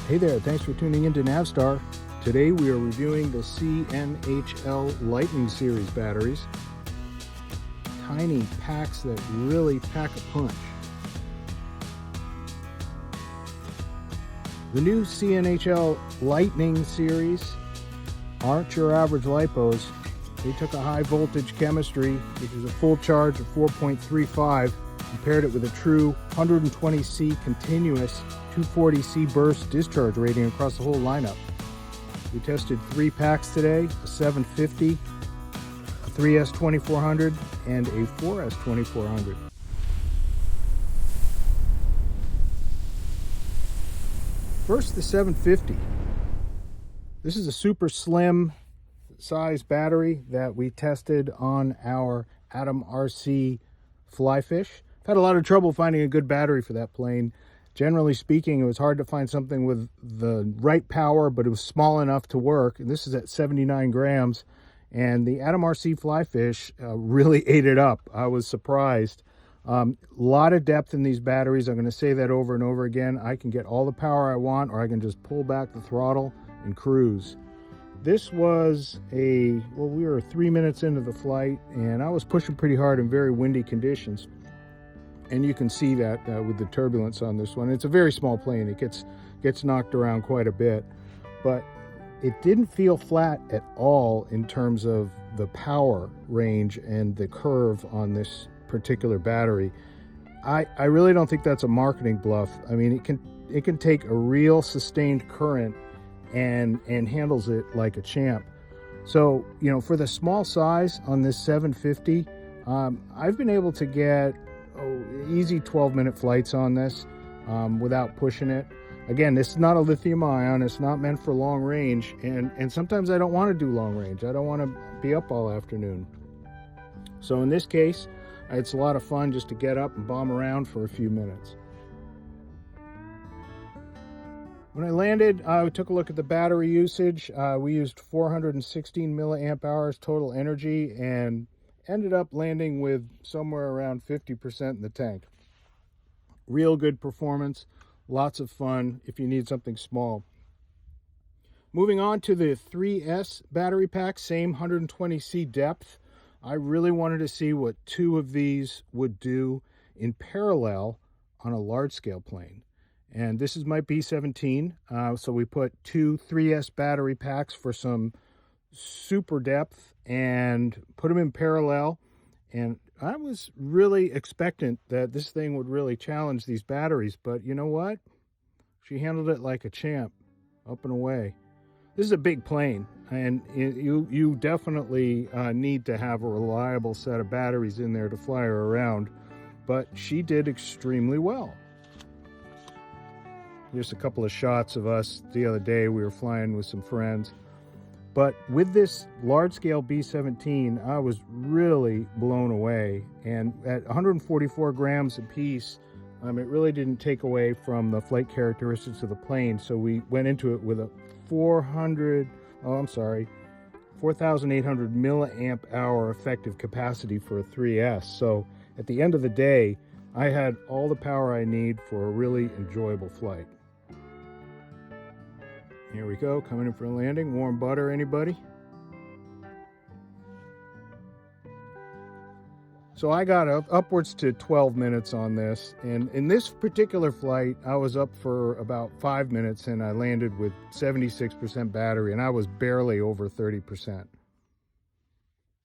Hey there, thanks for tuning in to NAVSTARRC. Today we are reviewing the CNHL Lightning series batteries. Tiny packs that really pack a punch. The new CNHL Lightning series aren't your average LiPos. They took a high voltage chemistry, which is a full charge of 4.35, and paired it with a true 120C continuous 240C burst discharge rating across the whole lineup. We tested 3 packs today, a 750, a 3S 2400, and a 4S 2400. First, the 750. This is a super slim size battery that we tested on our AtomRC Flyfish. I've had a lot of trouble finding a good battery for that plane. Generally speaking, it was hard to find something with the right power, but it was small enough to work. And this is at 79 grams. And the AtomRC Flyfish really ate it up. I was surprised. A lot of depth in these batteries. I'm going to say that over and over again. I can get all the power I want, or I can just pull back the throttle and cruise. This was we were 3 minutes into the flight, and I was pushing pretty hard in very windy conditions. And you can see that with the turbulence on this one. It's a very small plane. It gets knocked around quite a bit, but it didn't feel flat at all in terms of the power range and the curve on this particular battery. I really don't think that's a marketing bluff. I mean, it can take a real sustained current and handles it like a champ. So, you know, for the small size on this 750, I've been able to get easy 12-minute flights on this without pushing it. Again, this is not a lithium ion. It's not meant for long range, and sometimes I don't want to do long range. I don't want to be up all afternoon. So in this case, it's a lot of fun just to get up and bomb around for a few minutes. When I landed, I took a look at the battery usage. We used 416 milliamp hours total energy and ended up landing with somewhere around 50% in the tank. Real good performance, lots of fun if you need something small. Moving on to the 3S battery pack, same 120C depth. I really wanted to see what 2 of these would do in parallel on a large scale plane. And this is my B-17, so we put 2 3S battery packs for some super depth and put them in parallel, and I was really expectant that this thing would really challenge these batteries, but you know what? She handled it like a champ, up and away. This is a big plane, and you definitely need to have a reliable set of batteries in there to fly her around, but she did extremely well. Here's a couple of shots of us the other day. We were flying with some friends. But with this large-scale B-17, I was really blown away. And at 144 grams apiece, it really didn't take away from the flight characteristics of the plane. So we went into it with a 4,800 milliamp hour effective capacity for a 3S. So at the end of the day, I had all the power I need for a really enjoyable flight. Here we go, coming in for a landing. Warm butter, anybody? So I got upwards to 12 minutes on this, and in this particular flight, I was up for about 5 minutes, and I landed with 76% battery, and I was barely over 30%.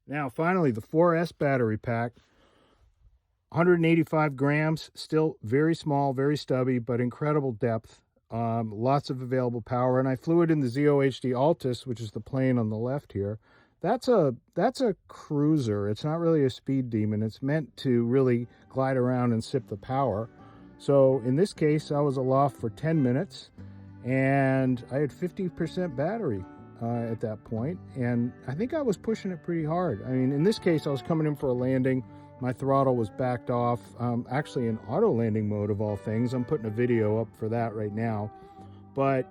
Now, finally, the 4S battery pack, 185 grams, still very small, very stubby, but incredible depth. Lots of available power, and I flew it in the ZOHD Altus, which is the plane on the left here. That's a cruiser. It's not really a speed demon. It's meant to really glide around and sip the power. So in this case, I was aloft for 10 minutes, and I had 50% battery at that point, and I think I was pushing it pretty hard. I mean, in this case, I was coming in for a landing. My throttle was backed off, actually in auto landing mode of all things. I'm putting a video up for that right now. But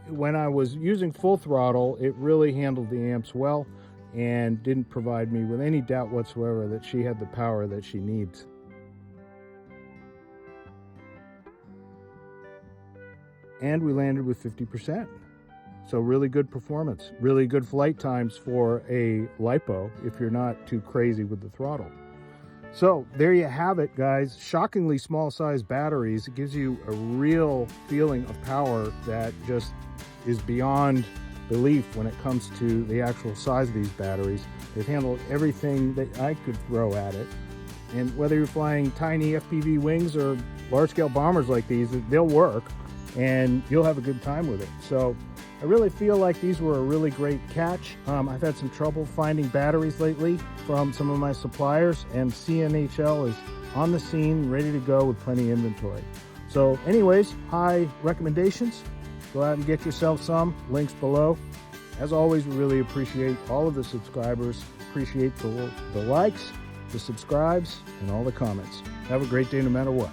when I was using full throttle, it really handled the amps well and didn't provide me with any doubt whatsoever that she had the power that she needs. and we landed with 50%. So really good performance, really good flight times for a LiPo if you're not too crazy with the throttle. So there you have it, guys. Shockingly small size batteries. It gives you a real feeling of power that just is beyond belief when it comes to the actual size of these batteries. They've handled everything that I could throw at it. And whether you're flying tiny FPV wings or large scale bombers like these, they'll work and you'll have a good time with it. So I really feel like these were a really great catch. I've had some trouble finding batteries lately from some of my suppliers, and CNHL is on the scene, ready to go with plenty of inventory. So anyways, high recommendations. Go out and get yourself some, links below. As always, we really appreciate all of the subscribers, appreciate the likes, the subscribes, and all the comments. Have a great day no matter what.